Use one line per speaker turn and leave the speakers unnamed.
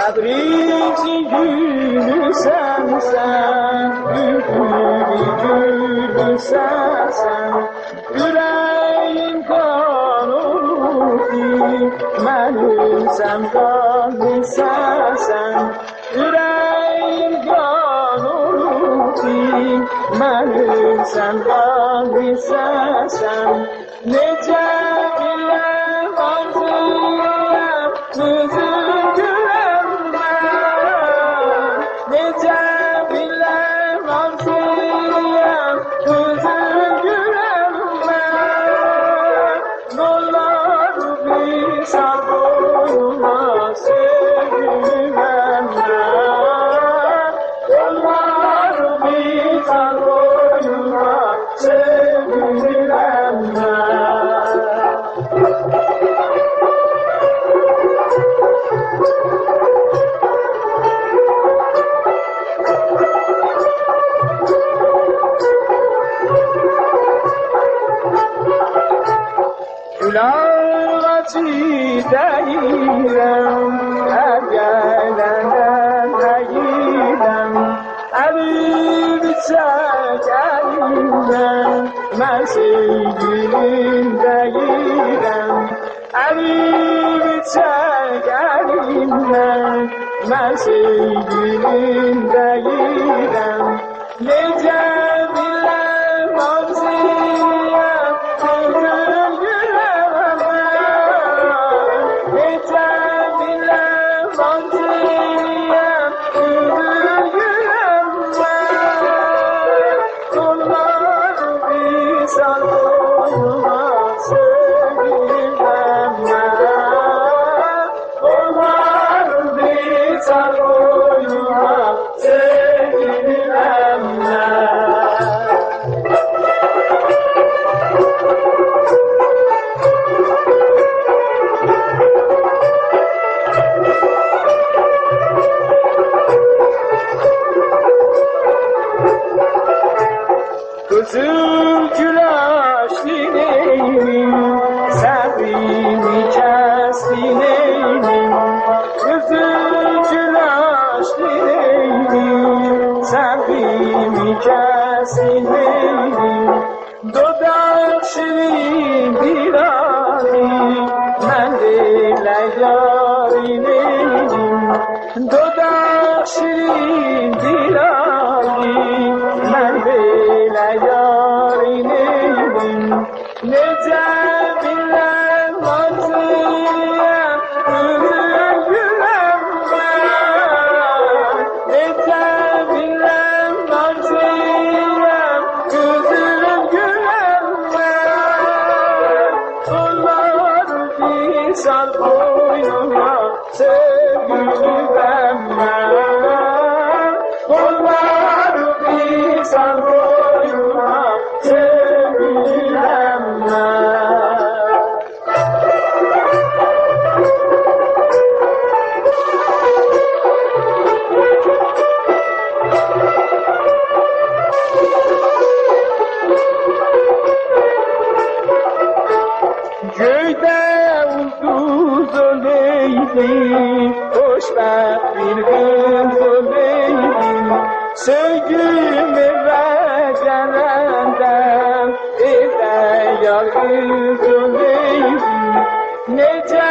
Təbrizi gülü sənsən, bülbülü gülü sənsən. Ürəyim qan olub ki, mən ölsəm qanlı sənsən. Ürəyim qan olub ki, mən ölsəm qanlı sənsən. Necə biləm arzuyam, özüm güləm mən. Necə biləm arzuyam, özüm güləm mən. Nollar bir sar boyuma sevgiləm mən. Nollar bir sar boyuma sevgiləm mən. Gül ağacı deyirəm, hər gələnən deyirəm. Əlib çək əlimdən, mən sevgilim deyirəm. Əlib çək əlimdən, mən sevgilim deyirəm. Necə biləm arzuyam, özüm güləm mən. Necə biləm arzuyam, özüm güləm mən. Onlar bir sar boyuma sevgiləm mən. Onlar bir sar boyuma sevgiləm mən. Kızıl gülaşlı neynim, səbrimi kəsli neynim. Kızıl gülaşlı neynim, səbrimi kəsli neynim. Dodaq şirin dilari, mən elə yari neynim. Dodaq şirin dilari, mən elə yari neynim. Necə biləm arzuyam, özüm güləm mən. Necə biləm arzuyam, özüm güləm mən. Onlar bir sar boyuma sevgiləm mən. Onlar bir sar boyuma sevgiləm mən. Göydə ulduz oleydi, xoşbəxt bir qız oleydi. Sevgim evə gələndə, evdə yar qız oleydi. Necə